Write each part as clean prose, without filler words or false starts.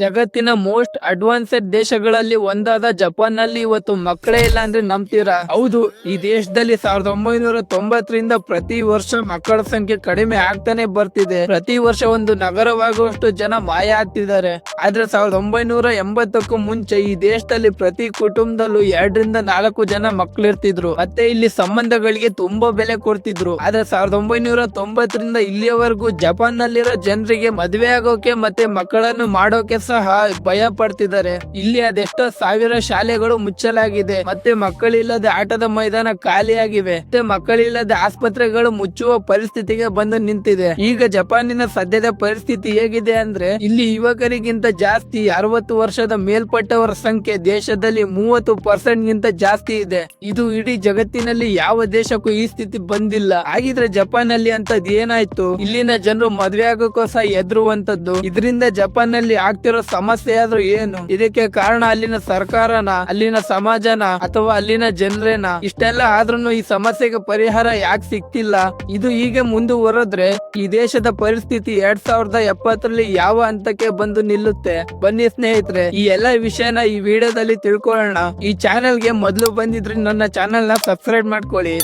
ಜಗತ್ತಿನ most advanced ದೇಶಗಳಲ್ಲಿ ಒಂದಾದ ಜಪಾನ್ ನಲ್ಲಿ ಇವತ್ತು ಮಕ್ಕಳೇ ಇಲ್ಲ ಅಂದ್ರೆ ನಂಬ್ತೀರಾ? ಹೌದು, ಈ ದೇಶದಲ್ಲಿ 1990ರಿಂದ ಪ್ರತಿ ವರ್ಷ ಮಕ್ಕಳ ಸಂಖ್ಯೆ ಕಡಿಮೆ ಆಗ್ತಾನೆ ಬರ್ತಿದೆ. ಪ್ರತಿ ವರ್ಷ ಒಂದು ನಗರವಾಗುವಷ್ಟು ಜನ ಮಾಯ ಆಗ್ತಿದ್ದಾರೆ. ಆದ್ರೆ 1980ಕ್ಕೂ ಮುಂಚೆ ಈ ದೇಶದಲ್ಲಿ ಪ್ರತಿ ಕುಟುಂಬದಲ್ಲೂ 2ರಿಂದ 4 ಜನ ಮಕ್ಕಳಿರ್ತಿದ್ರು. ಮತ್ತೆ ಇಲ್ಲಿ ಸಂಬಂಧಗಳಿಗೆ ತುಂಬಾ ಬೆಲೆ ಕೊಡ್ತಿದ್ರು. ಆದ್ರೆ 1990ರಿಂದ ಇಲ್ಲಿಯವರೆಗೂ ಜಪಾನ್ ನಲ್ಲಿರೋ ಜನರಿಗೆ ಮದುವೆ ಆಗೋಕೆ ಮತ್ತೆ ಮಕ್ಕಳನ್ನು ಮಾಡೋಕೆ ಸಹ ಭಯ ಪಡ್ತಿದ್ದಾರೆ. ಇಲ್ಲಿ ಅದೆಷ್ಟೋ ಸಾವಿರ ಶಾಲೆಗಳು ಮುಚ್ಚಲಾಗಿದೆ, ಮತ್ತೆ ಮಕ್ಕಳಿಲ್ಲದೆ ಆಟದ ಮೈದಾನ ಖಾಲಿಯಾಗಿವೆ, ಮತ್ತೆ ಮಕ್ಕಳಿಲ್ಲದೆ ಆಸ್ಪತ್ರೆಗಳು ಮುಚ್ಚುವ ಪರಿಸ್ಥಿತಿಗೆ ಬಂದು ನಿಂತಿದೆ. ಈಗ ಜಪಾನಿನ ಸದ್ಯದ ಪರಿಸ್ಥಿತಿ ಹೇಗಿದೆ ಅಂದ್ರೆ, ಇಲ್ಲಿ ಯುವಕರಿಗಿಂತ ಜಾಸ್ತಿ 60 ವರ್ಷದ ಮೇಲ್ಪಟ್ಟವರ ಸಂಖ್ಯೆ ದೇಶದಲ್ಲಿ 30% ಗಿಂತ ಜಾಸ್ತಿ ಇದೆ. ಇದು ಇಡೀ ಜಗತ್ತಿನಲ್ಲಿ ಯಾವ ದೇಶಕ್ಕೂ ಈ ಸ್ಥಿತಿ ಬಂದಿಲ್ಲ. ಹಾಗಿದ್ರೆ ಜಪಾನ್ ಅಲ್ಲಿ ಅಂತದ್ ಏನಾಯ್ತು? ಇಲ್ಲಿನ ಜನರು ಮದ್ವೆ ಆಗೋಕೋಸ ಎದುರುವಂತದ್ದು. ಇದರಿಂದ ಜಪಾನ್ ನಲ್ಲಿ ಆಗ್ತಿರೋ ಸಮಸ್ಯೆ ಆದ್ರೂ ಏನು? ಇದಕ್ಕೆ ಕಾರಣ ಅಲ್ಲಿನ ಸರ್ಕಾರನ, ಅಲ್ಲಿನ ಸಮಾಜನ, ಅಥವಾ ಅಲ್ಲಿನ ಜನರೇನ? ಇಷ್ಟೆಲ್ಲ ಆದ್ರೂ ಈ ಸಮಸ್ಯೆಗೆ ಪರಿಹಾರ ಯಾಕೆ ಸಿಕ್ತಿಲ್ಲ? ಇದು ಹೀಗೆ ಮುಂದುವರೆದ್ರೆ ಈ ದೇಶದ ಪರಿಸ್ಥಿತಿ 2070ರಲ್ಲಿ ಯಾವ ಹಂತಕ್ಕೆ ಬಂದು ನಿಲ್ಲುತ್ತೆ? ಬನ್ನಿ ಸ್ನೇಹಿತರೆ, ಈ ಎಲ್ಲಾ ವಿಷಯನ ಈ ವಿಡಿಯೋದಲ್ಲಿ ತಿಳ್ಕೊಳ್ಳೋಣ. ಈ ಚಾನೆಲ್ಗೆ ಮೊದಲು ಬಂದಿದ್ರೆ ನನ್ನ ಚಾನೆಲ್ ನ ಸಬ್ಸ್ಕ್ರೈಬ್ ಮಾಡ್ಕೊಳ್ಳಿ.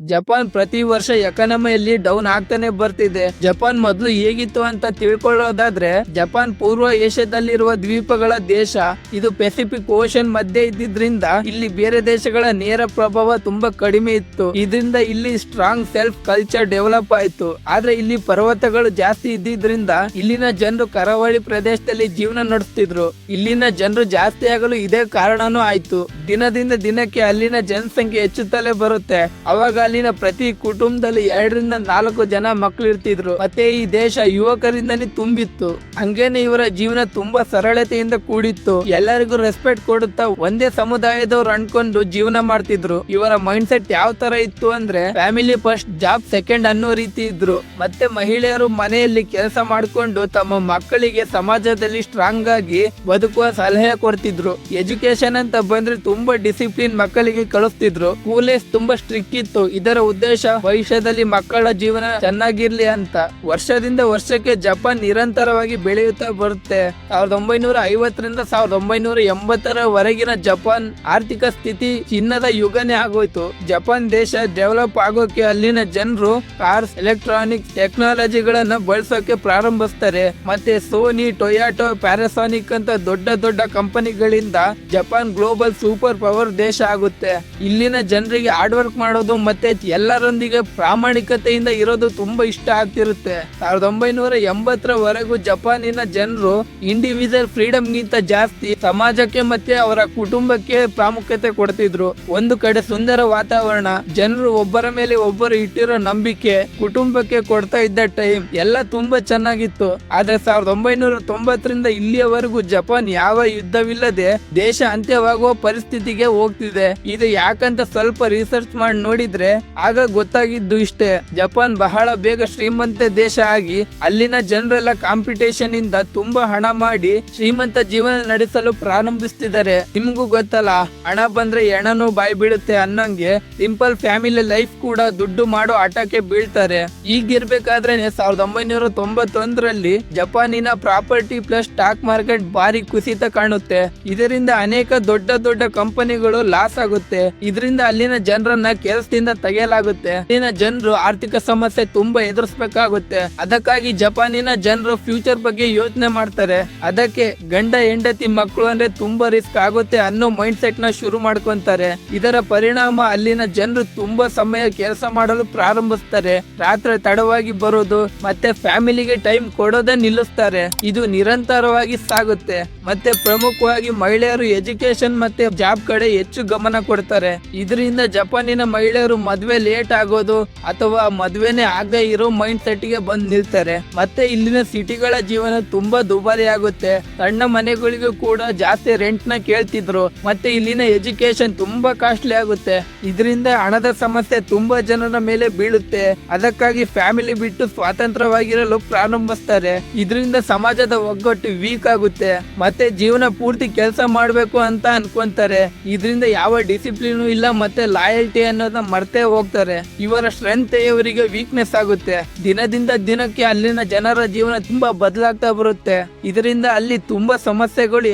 ಜಪಾನ್ ಪ್ರತಿ ವರ್ಷ ಎಕಾನಮಿಯಲ್ಲಿ ಡೌನ್ ಆಗ್ತಾನೆ ಬರ್ತಿದೆ. ಜಪಾನ್ ಮೊದಲು ಹೇಗಿತ್ತು ಅಂತ ತಿಳ್ಕೊಳ್ಳೋದಾದ್ರೆ, ಜಪಾನ್ ಪೂರ್ವ ಏಷ್ಯಾದಲ್ಲಿರುವ ದ್ವೀಪಗಳ ದೇಶ. ಇದು ಪೆಸಿಫಿಕ್ ಓಷನ್ ಮಧ್ಯೆ ಇದ್ದಿದ್ರಿಂದ ಇಲ್ಲಿ ಬೇರೆ ದೇಶಗಳ ನೇರ ಪ್ರಭಾವ ತುಂಬಾ ಕಡಿಮೆ ಇತ್ತು. ಇದರಿಂದ ಇಲ್ಲಿ ಸ್ಟ್ರಾಂಗ್ ಸೆಲ್ಫ್ ಕಲ್ಚರ್ ಡೆವಲಪ್ ಆಯ್ತು. ಆದ್ರೆ ಇಲ್ಲಿ ಪರ್ವತಗಳು ಜಾಸ್ತಿ ಇದ್ದಿದ್ರಿಂದ ಇಲ್ಲಿನ ಜನರು ಕರಾವಳಿ ಪ್ರದೇಶದಲ್ಲಿ ಜೀವನ ನಡೆಸ್ತಿದ್ರು. ಇಲ್ಲಿನ ಜನರು ಜಾಸ್ತಿ ಆಗಲು ಇದೇ ಕಾರಣನೂ ಆಯ್ತು. ದಿನದಿಂದ ದಿನಕ್ಕೆ ಅಲ್ಲಿನ ಜನಸಂಖ್ಯೆ ಹೆಚ್ಚುತ್ತಲೇ ಬರುತ್ತೆ. ಅವಾಗ ಅಲ್ಲಿನ ಪ್ರತಿ ಕುಟುಂಬದಲ್ಲಿ 2ರಿಂದ 4 ಜನ ಮಕ್ಕಳು ಇರ್ತಿದ್ರು. ಮತ್ತೆ ಈ ದೇಶ ಯುವಕರಿಂದನೇ ತುಂಬಿತ್ತು. ಹಂಗೇನೆ ಇವರ ಜೀವನ ತುಂಬಾ ಸರಳತೆಯಿಂದ ಕೂಡಿತ್ತು. ಎಲ್ಲರಿಗೂ ರೆಸ್ಪೆಕ್ಟ್ ಕೊಡುತ್ತಾ ಒಂದೇ ಸಮುದಾಯದವ್ರು ಅನ್ಕೊಂಡು ಜೀವನ ಮಾಡ್ತಿದ್ರು. ಇವರ ಮೈಂಡ್ ಸೆಟ್ ಯಾವ ತರ ಇತ್ತು ಅಂದ್ರೆ, ಫ್ಯಾಮಿಲಿ ಫಸ್ಟ್, ಜಾಬ್ ಸೆಕೆಂಡ್ ಅನ್ನೋ ರೀತಿ ಇದ್ರು. ಮತ್ತೆ ಮಹಿಳೆಯರು ಮನೆಯಲ್ಲಿ ಕೆಲಸ ಮಾಡ್ಕೊಂಡು ತಮ್ಮ ಮಕ್ಕಳಿಗೆ ಸಮಾಜದಲ್ಲಿ ಸ್ಟ್ರಾಂಗ್ ಆಗಿ ಬದುಕುವ ಸಲಹೆ ಕೊಡ್ತಿದ್ರು. ಎಜುಕೇಶನ್ ಅಂತ ಬಂದ್ರೆ ತುಂಬಾ ಡಿಸಿಪ್ಲಿನ್ ಮಕ್ಕಳಿಗೆ ಕಳಿಸ್ತಿದ್ರು. ಸ್ಕೂಲೇಸ್ ತುಂಬಾ ಸ್ಟ್ರಿಕ್ಟ್ ಇತ್ತು. ಇದರ ಉದ್ದೇಶ ಭವಿಷ್ಯದಲ್ಲಿ ಮಕ್ಕಳ ಜೀವನ ಚೆನ್ನಾಗಿರ್ಲಿ ಅಂತ. ವರ್ಷದಿಂದ ವರ್ಷಕ್ಕೆ ಜಪಾನ್ ನಿರಂತರವಾಗಿ ಬೆಳೆಯುತ್ತಾ ಬರುತ್ತೆ. 1950ರಿಂದ 1980ರವರೆಗಿನ ಜಪಾನ್ ಆರ್ಥಿಕ ಸ್ಥಿತಿ ಚಿನ್ನದ ಯುಗನೇ ಆಗೋಯ್ತು. ಜಪಾನ್ ದೇಶ ಡೆವಲಪ್ ಆಗೋಕೆ ಅಲ್ಲಿನ ಜನರು ಕಾರ್ಸ್, ಎಲೆಕ್ಟ್ರಾನಿಕ್ಸ್ ಟೆಕ್ನಾಲಜಿಗಳನ್ನ ಬಳಸೋಕೆ ಪ್ರಾರಂಭಿಸ್ತಾರೆ. ಮತ್ತೆ ಸೋನಿ, ಟೊಯಾಟೋ, ಪ್ಯಾರಾಸಾನಿಕ್ ಅಂತ ದೊಡ್ಡ ದೊಡ್ಡ ಕಂಪನಿಗಳಿಂದ ಜಪಾನ್ ಗ್ಲೋಬಲ್ ಸೂಪರ್ ಪವರ್ ದೇಶ ಆಗುತ್ತೆ. ಇಲ್ಲಿನ ಜನರಿಗೆ ಹಾರ್ಡ್ ವರ್ಕ್ ಮಾಡೋದು ಮತ್ತೆ ಎಲ್ಲರೊಂದಿಗೆ ಪ್ರಾಮಾಣಿಕತೆಯಿಂದ ಇರೋದು ತುಂಬಾ ಇಷ್ಟ ಆಗ್ತಿರುತ್ತೆ. 1980ರವರೆಗೂ ಜಪಾನಿನ ಜನರು ಇಂಡಿವಿಜುವಲ್ ಫ್ರೀಡಮ್ ಗಿಂತ ಜಾಸ್ತಿ ಸಮಾಜಕ್ಕೆ ಮತ್ತೆ ಅವರ ಕುಟುಂಬಕ್ಕೆ ಪ್ರಾಮುಖ್ಯತೆ ಕೊಡ್ತಿದ್ರು. ಒಂದು ಕಡೆ ಸುಂದರ ವಾತಾವರಣ, ಜನರು ಒಬ್ಬರ ಮೇಲೆ ಒಬ್ಬರು ಇಟ್ಟಿರೋ ನಂಬಿಕೆ, ಕುಟುಂಬಕ್ಕೆ ಕೊಡ್ತಾ ಇದ್ದ ಟೈಮ್ ಎಲ್ಲ ತುಂಬಾ ಚೆನ್ನಾಗಿತ್ತು. ಆದ್ರೆ 1990ರಿಂದ ಇಲ್ಲಿಯವರೆಗೂ ಜಪಾನ್ ಯಾವ ಯುದ್ಧವಿಲ್ಲದೆ ದೇಶ ಅಂತ್ಯವಾಗುವ ಪರಿಸ್ಥಿತಿಗೆ ಹೋಗ್ತಿದೆ. ಇದು ಯಾಕಂತ ಸ್ವಲ್ಪ ರಿಸರ್ಚ್ ಮಾಡಿ ನೋಡಿದ್ರೆ ಆಗ ಗೊತ್ತಾಗಿದ್ದು ಇಷ್ಟೇ. ಜಪಾನ್ ಬಹಳ ಬೇಗ ಶ್ರೀಮಂತ ದೇಶ ಆಗಿ ಅಲ್ಲಿನ ಜನರೆಲ್ಲ ಕಾಂಪಿಟೇಷನ್ ಇಂದ ತುಂಬಾ ಹಣ ಮಾಡಿ ಶ್ರೀಮಂತ ಜೀವನ ನಡೆಸಲು ಪ್ರಾರಂಭಿಸ್ತಿದ್ದಾರೆ. ನಿಮ್ಗೂ ಗೊತ್ತಲ್ಲ, ಹಣ ಬಂದ್ರೆ ಹೆಣನು ಬಾಯಿ ಬೀಳುತ್ತೆ ಅನ್ನಂಗೆ ಸಿಂಪಲ್ ಫ್ಯಾಮಿಲಿ ಲೈಫ್ ಕೂಡ ದುಡ್ಡು ಮಾಡೋ ಆಟಕ್ಕೆ ಬೀಳ್ತಾರೆ. ಈಗಿರ್ಬೇಕಾದ್ರೆ 1991ರಲ್ಲಿ ಜಪಾನಿನ ಪ್ರಾಪರ್ಟಿ ಪ್ಲಸ್ ಸ್ಟಾಕ್ ಮಾರ್ಕೆಟ್ ಭಾರಿ ಕುಸಿತ ಕಾಣುತ್ತೆ. ಇದರಿಂದ ಅನೇಕ ದೊಡ್ಡ ದೊಡ್ಡ ಕಂಪನಿಗಳು ಲಾಸ್ ಆಗುತ್ತೆ. ಇದರಿಂದ ಅಲ್ಲಿನ ಜನರನ್ನ ಕೆಲಸದಿಂದ ತೆಗೆಯಲಾಗುತ್ತೆ. ಅಲ್ಲಿನ ಜನರು ಆರ್ಥಿಕ ಸಮಸ್ಯೆ ತುಂಬಾ ಎದುರಿಸಬೇಕಾಗುತ್ತೆ. ಅದಕ್ಕಾಗಿ ಜಪಾನಿನ ಜನರು ಫ್ಯೂಚರ್ ಬಗ್ಗೆ ಯೋಚನೆ ಮಾಡ್ತಾರೆ. ಅದಕ್ಕೆ ಗಂಡ ಹೆಂಡತಿ ಮಕ್ಕಳು ಅಂದ್ರೆ ತುಂಬಾ ರಿಸ್ಕ್ ಆಗುತ್ತೆ ಅನ್ನೋ ಮೈಂಡ್ ಸೆಟ್ ನ ಶುರು ಮಾಡ್ಕೊಂತಾರೆ. ಇದರ ಪರಿಣಾಮ ಅಲ್ಲಿನ ಜನರು ತುಂಬಾ ಸಮಯ ಕೆಲಸ ಮಾಡಲು ಪ್ರಾರಂಭಿಸ್ತಾರೆ. ರಾತ್ರಿ ತಡವಾಗಿ ಬರೋದು ಮತ್ತೆ ಫ್ಯಾಮಿಲಿಗೆ ಟೈಮ್ ಕೊಡೋದೇ ನಿಲ್ಲಿಸ್ತಾರೆ. ಇದು ನಿರಂತರವಾಗಿ ಸಾಗುತ್ತೆ. ಮತ್ತೆ ಪ್ರಮುಖವಾಗಿ ಮಹಿಳೆಯರು ಎಜುಕೇಶನ್ ಮತ್ತೆ ಜಾಬ್ ಕಡೆ ಹೆಚ್ಚು ಗಮನ ಕೊಡ್ತಾರೆ. ಇದರಿಂದ ಜಪಾನಿನ ಮಹಿಳೆಯರು ಮದ್ವೆ ಲೇಟ್ ಆಗೋದು ಅಥವಾ ಮದ್ವೆನೆ ಆಗದೆ ಇರೋ ಮೈಂಡ್ ಸೆಟ್ ಗೆ ಬಂದ್ ನಿಲ್ತಾರೆ. ಮತ್ತೆ ಇಲ್ಲಿನ ಸಿಟಿಗಳ ಜೀವನ ತುಂಬಾ ದುಬಾರಿ ಆಗುತ್ತೆ. ಸಣ್ಣ ಮನೆಗಳಿಗೂ ಕೂಡ ಜಾಸ್ತಿ ರೆಂಟ್ ನ ಕೇಳ್ತಿದ್ರು. ಮತ್ತೆ ಇಲ್ಲಿನ ಎಜುಕೇಶನ್ ತುಂಬಾ ಕಾಸ್ಟ್ಲಿ ಆಗುತ್ತೆ. ಇದರಿಂದ ಹಣದ ಸಮಸ್ಯೆ ತುಂಬಾ ಜನರ ಮೇಲೆ ಬೀಳುತ್ತೆ. ಅದಕ್ಕಾಗಿ ಫ್ಯಾಮಿಲಿ ಬಿಟ್ಟು ಸ್ವಾತಂತ್ರ್ಯವಾಗಿರಲು ಪ್ರಾರಂಭಿಸ್ತಾರೆ. ಇದರಿಂದ ಸಮಾಜದ ಒಗ್ಗಟ್ಟು ವೀಕ್ ಆಗುತ್ತೆ. ಮತ್ತೆ ಜೀವನ ಪೂರ್ತಿ ಕೆಲಸ ಮಾಡ್ಬೇಕು ಅಂತ ಅನ್ಕೊಂತಾರೆ. ಇದರಿಂದ ಯಾವ ಡಿಸಿಪ್ಲಿನ್ ಇಲ್ಲ ಮತ್ತೆ ಲಾಯಲ್ಟಿ ಅನ್ನೋದನ್ನ ಮರ್ತೇ ಹೋಗ್ತಾರೆ. ಇವರ ಸ್ಟ್ರೆಂತ್ ಇವರಿಗೆ ವೀಕ್ನೆಸ್ ಆಗುತ್ತೆ. ದಿನದಿಂದ ದಿನಕ್ಕೆ ಅಲ್ಲಿನ ಜನರ ಜೀವನ ತುಂಬಾ ಬದಲಾಗ್ತಾ ಬರುತ್ತೆ. ಇದರಿಂದ ಅಲ್ಲಿ ತುಂಬಾ ಸಮಸ್ಯೆಗಳು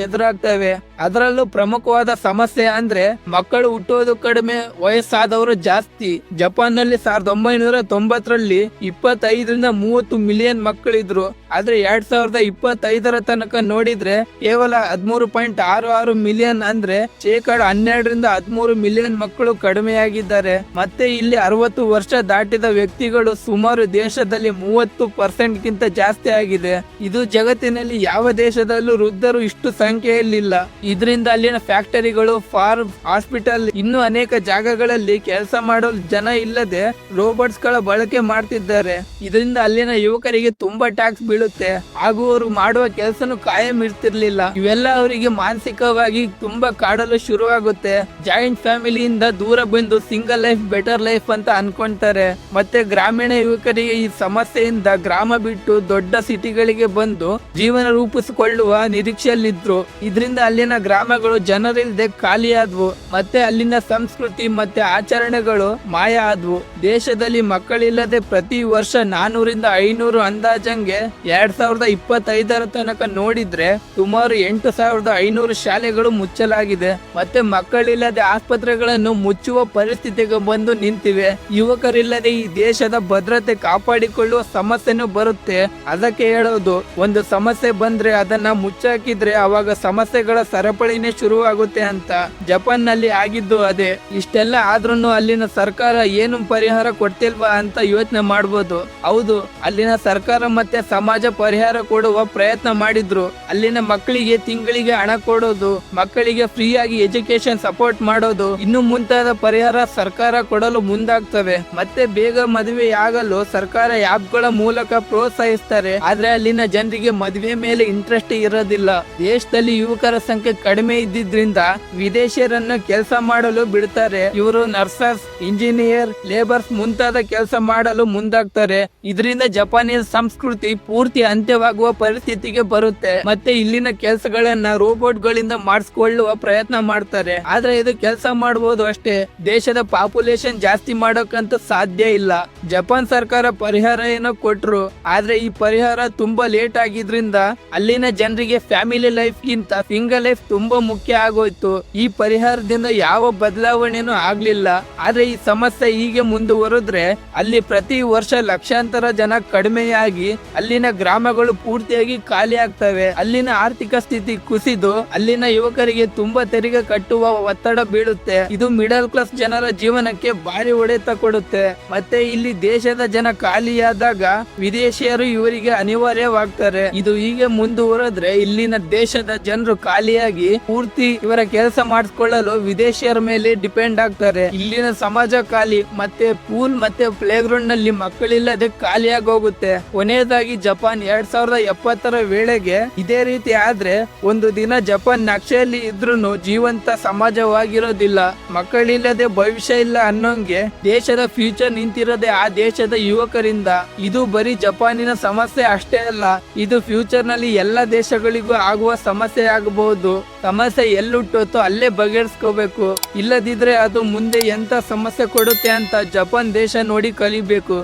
ಎದುರಾಗ್ತವೆ. ಅದರಲ್ಲೂ ಪ್ರಮುಖವಾದ ಸಮಸ್ಯೆ ಅಂದ್ರೆ ಮಕ್ಕಳು ಹುಟ್ಟುವುದು ಕಡಿಮೆ, ವಯಸ್ಸಾದವರು ಜಾಸ್ತಿ. ಜಪಾನ್ ನಲ್ಲಿ 1990ರಲ್ಲಿ 25-30 ಮಿಲಿಯನ್ ಮಕ್ಕಳಿದ್ರು. ಆದ್ರೆ 2025 ತನಕ ನೋಡಿದ್ರೆ ಕೇವಲ 13.66 ಮಿಲಿಯನ್, ಅಂದ್ರೆ 12-13 ಮಿಲಿಯನ್ ಮಕ್ಕಳು ಕಡಿಮೆಯಾಗಿದ್ದಾರೆ. ಮತ್ತೆ ಇಲ್ಲಿ 60 ವರ್ಷ ದಾಟಿದ ವ್ಯಕ್ತಿಗಳು ಸುಮಾರು ದೇಶದಲ್ಲಿ 30% ಗಿಂತ ಜಾಸ್ತಿ ಆಗಿದೆ. ಇದು ಜಗತ್ತಿನಲ್ಲಿ ಯಾವ ದೇಶದಲ್ಲೂ ವೃದ್ಧರು ಇಷ್ಟು ಸಂಖ್ಯೆಯಲ್ಲಿಲ್ಲ. ಇದರಿಂದ ಅಲ್ಲಿನ ಫ್ಯಾಕ್ಟರಿಗಳು, ಫಾರ್ಮ್, ಹಾಸ್ಪಿಟಲ್, ಇನ್ನು ಅನೇಕ ಜಾಗಗಳಲ್ಲಿ ಕೆಲಸ ಮಾಡಲು ಜನ ಇಲ್ಲದೆ ರೋಬೋಟ್ಸ್ ಗಳ ಬಳಕೆ ಮಾಡ್ತಿದ್ದಾರೆ. ಇದರಿಂದ ಅಲ್ಲಿನ ಯುವಕರಿಗೆ ತುಂಬಾ ಟ್ಯಾಕ್ಸ್ ಬೀಳುತ್ತೆ, ಹಾಗೂ ಅವರು ಮಾಡುವ ಕೆಲಸನು ಕಾಯಂ ಇರ್ತಿರ್ಲಿಲ್ಲ. ಇವೆಲ್ಲ ಅವರಿಗೆ ಮಾನಸಿಕವಾಗಿ ತುಂಬಾ ಕಾಡಲು ಶುರುವಾಗುತ್ತೆ. ಜಾಯಿಂಟ್ ಫ್ಯಾಮಿಲಿಯಿಂದ ದೂರ ಬಂದು ಸಿಂಗಲ್ ಲೈಫ್ ಬೆಟರ್ ಲೈಫ್ ಅಂತ ಅನ್ಕೊಂತಾರೆ. ಮತ್ತೆ ಗ್ರಾಮೀಣ ಯುವಕರಿಗೆ ಈ ಸಮಸ್ಯೆಯಿಂದ ಗ್ರಾಮ ಬಿಟ್ಟು ದೊಡ್ಡ ಸಿಟಿಗಳಿಗೆ ಬಂದು ಜೀವನ ರೂಪಿಸಿಕೊಳ್ಳುವ ನಿರೀಕ್ಷೆಯಲ್ಲಿದ್ರು. ಇದರಿಂದ ಅಲ್ಲಿನ ಗ್ರಾಮಗಳು ಜನರಿಲ್ಲದೆ ಖಾಲಿಯಾದ್ವು. ಮತ್ತೆ ಅಲ್ಲಿನ ಸಂಸ್ಕೃತಿ ಮತ್ತೆ ಆಚರಣೆಗಳು ಮಾಯ ಆದ್ವು. ದೇಶದಲ್ಲಿ ಮಕ್ಕಳಿಲ್ಲದೆ ಪ್ರತಿ ವರ್ಷ 400-500 ಅಂದಾಜಂಗೆ 2025 ತನಕ ನೋಡಿದ್ರೆ ಸುಮಾರು 8500 ಶಾಲೆಗಳು ಮುಚ್ಚಲಾಗಿದೆ. ಮತ್ತೆ ಮಕ್ಕಳಿಲ್ಲದೆ ಆಸ್ಪತ್ರೆಗಳನ್ನು ಮುಚ್ಚುವ ಪರಿಸ್ಥಿತಿಗೆ ಬಂದು ನಿಂತಿವೆ. ಯುವಕರಿಲ್ಲದೆ ಈ ದೇಶದ ಭದ್ರತೆ ಕಾಪಾಡಿಕೊಳ್ಳುವ ಸಮಸ್ಯೆನೂ ಬರುತ್ತೆ. ಅದಕ್ಕೆ ಹೇಳೋದು, ಒಂದು ಸಮಸ್ಯೆ ಬಂದ್ರೆ ಅದನ್ನ ಮುಚ್ಚಾಕಿದ್ರೆ ಅವಾಗ ಸಮಸ್ಯೆಗಳ ಸರಪಳಿನೇ ಶುರುವಾಗುತ್ತೆ ಅಂತ. ಜಪಾನ್ ನಲ್ಲಿ ಆಗಿದ್ದು ಅದೇ. ಇಷ್ಟೆಲ್ಲ ಆದ್ರೂ ಅಲ್ಲಿನ ಸರ್ಕಾರ ಏನು ಪರಿಹಾರ ಕೊಡ್ತಿಲ್ವಾ ಅಂತ ಯೋಚನೆ ಮಾಡ್ಬೋದು. ಹೌದು, ಅಲ್ಲಿನ ಸರ್ಕಾರ ಮತ್ತೆ ಸಮಾಜ ಪರಿಹಾರ ಕೊಡುವ ಪ್ರಯತ್ನ ಮಾಡಿದ್ರು. ಅಲ್ಲಿನ ಮಕ್ಕಳಿಗೆ ತಿಂಗಳಿಗೆ ಹಣ ಕೊಡೋದು, ಮಕ್ಕಳಿಗೆ ಫ್ರೀ ಆಗಿ ಎಜುಕೇಶನ್ ಸಪೋರ್ಟ್ ಮಾಡೋದು, ಇನ್ನು ಮುಂತಾದ ಪರಿಹಾರ ಸರ್ಕಾರ ಕೊಡಲು ಮುಂದಾಗ್ತವೆ. ಮತ್ತೆ ಬೇಗ ಮದುವೆ ಆಗಲು ಸರ್ಕಾರ ಆ್ಯಪ್ಗಳ ಮೂಲಕ ಪ್ರೋತ್ಸಾಹಿಸ್ತಾರೆ. ಆದ್ರೆ ಅಲ್ಲಿನ ಜನರಿಗೆ ಮದುವೆ ಮೇಲೆ ಇಂಟ್ರೆಸ್ಟ್ ಇರೋದಿಲ್ಲ. ದೇಶದಲ್ಲಿ ಯುವಕರ ಸಂಖ್ಯೆ ಕಡಿಮೆ ಇದ್ದಿದ್ರಿಂದ ವಿದೇಶಿಯರನ್ನು ಕೆಲಸ ಮಾಡಲು ಬಿಡ್ತಾರೆ. ಇವರು ನರ್ಸಸ್, ಇಂಜಿನಿಯರ್, ಲೇಬರ್ಸ್ ಮುಂತಾದ ಕೆಲಸ ಮಾಡಲು ಮುಂದಾಗ್ತಾರೆ. ಇದರಿಂದ ಜಪಾನಿನ ಸಂಸ್ಕೃತಿ ಪೂರ್ತಿ ಅಂತ್ಯವಾಗುವ ಪರಿಸ್ಥಿತಿಗೆ ಬರುತ್ತೆ. ಮತ್ತೆ ಇಲ್ಲಿನ ಕೆಲಸಗಳನ್ನ ರೋಬೋಟ್ ಗಳಿಂದ ಮಾಡಿಸ್ಕೊಳ್ಳುವ ಪ್ರಯತ್ನ ಮಾಡ್ತಾರೆ. ಆದ್ರೆ ಇದು ಕೆಲಸ ಮಾಡಬಹುದು ಅಷ್ಟೇ, ದೇಶದ ಪಾಪ್ಯುಲೇಷನ್ ಜಾಸ್ತಿ ಮಾಡೋಕಂತ ಸಾಧ್ಯ ಇಲ್ಲ. ಜಪಾನ್ ಸರ್ಕಾರ ಪರಿಹಾರ ಏನೋ ಕೊಟ್ರು, ಆದ್ರೆ ಈ ಪರಿಹಾರ ತುಂಬಾ ಲೇಟ್ ಆಗಿದ್ರಿಂದ ಅಲ್ಲಿನ ಜನರಿಗೆ ಫ್ಯಾಮಿಲಿ ಲೈಫ್ ಗಿಂತ ಸಿಂಗಲ್ ಲೈಫ್ ತುಂಬಾ ಮುಖ್ಯ ಆಗೋಯ್ತು. ಈ ಪರಿಹಾರದಿಂದ ಯಾವ ಬದಲಾವಣೆನೂ ಆಗ್ಲಿಲ್ಲ. ಆದ್ರೆ ಈ ಸಮಸ್ಯೆ ಹೀಗೆ ಮುಂದುವರೆದ್ರೆ ಅಲ್ಲಿ ಪ್ರತಿ ವರ್ಷ ಲಕ್ಷಾಂತರ ಜನ ಕಡಿಮೆಯಾಗಿ ಅಲ್ಲಿನ ಗ್ರಾಮಗಳು ಪೂರ್ತಿಯಾಗಿ ಖಾಲಿ ಆಗ್ತವೆ. ಅಲ್ಲಿನ ಆರ್ಥಿಕ ಸ್ಥಿತಿ ಕುಸಿದು ಅಲ್ಲಿನ ಯುವಕರಿಗೆ ತುಂಬಾ ತೆರಿಗೆ ಕಟ್ಟುವ ಒತ್ತಡ ಬೀಳುತ್ತೆ. ಇದು ಮಿಡಲ್ ಕ್ಲಾಸ್ ಜನರ ಜೀವನಕ್ಕೆ ಭಾರಿ ಹೊಡೆತ ಕೊಡುತ್ತೆ. ಮತ್ತೆ ಇಲ್ಲಿ ದೇಶದ ಜನ ಖಾಲಿಯಾದಾಗ ವಿದೇಶಿಯರು ಇವರಿಗೆ ಅನಿವಾರ್ಯವಾಗ್ತಾರೆ. ಇದು ಹೀಗೆ ಮುಂದುವರೆದ್ರೆ ಇಲ್ಲಿನ ದೇಶದ ಜನರು ಖಾಲಿಯಾಗಿ ಪೂರ್ತಿ ಇವರ ಕೆಲಸ ಮಾಡಿಸ್ಕೊಳ್ಳಲು ವಿದೇಶಿಯರ ಮೇಲೆ ಡಿಪೆಂಡ್ ಆಗ್ತಾರೆ. ಇಲ್ಲಿನ ಸಮಾಜ ಖಾಲಿ, ಮತ್ತೆ ಪೂಲ್ ಮತ್ತೆ ಪ್ಲೇ ಗ್ರೌಂಡ್ ನಲ್ಲಿ ಮಕ್ಕಳಿಲ್ಲದೆ ಖಾಲಿಯಾಗಿ ಹೋಗುತ್ತೆ. ಕೊನೆಯದಾಗಿ ಜಪಾನ್ 2070 ವೇಳೆಗೆ ಇದೇ ರೀತಿ ಆದ್ರೆ ಒಂದು ದಿನ ಜಪಾನ್ ನಕ್ಷೆಯಲ್ಲಿ ಇದ್ರೂ ಜೀವಂತ ಸಮಾಜವಾಗಿರೋದಿಲ್ಲ. ಮಕ್ಕಳಿಲ್ಲದೆ ಭವಿಷ್ಯ ಇಲ್ಲ ಅನ್ನೋಂಗೆ ದೇಶದ ಫ್ಯೂಚರ್ ನಿಂತಿರೋದೆ ಆ ದೇಶದ ಯುವಕರಿಂದ. ಇದು ಬರೀ ಜಪಾನಿನ ಸಮಸ್ಯೆ ಅಷ್ಟೇ ಅಲ್ಲ, ಇದು ಫ್ಯೂಚರ್ ನಲ್ಲಿ ಎಲ್ಲ ದೇಶಗಳಿಗೂ ಆಗುವ ಸಮಸ್ಯೆ ಆಗಬಹುದು. ಸಮಸ್ಯೆ ಎಲ್ಲುಟ್ಟುತ್ತೋ ಅಲ್ಲೇ ಬಗೆಹರಿಸ್ಕೋಬೇಕು. ಇಲ್ಲದಿದ್ರೆ ಅದು ಮುಂದೆ ಎಂತ ಸಮಸ್ಯೆ ಕೊಡುತ್ತೆ ಅಂತ ಜಪಾನ್ ದೇಶ ನೋಡಿ ಕಲಿಬೇಕು.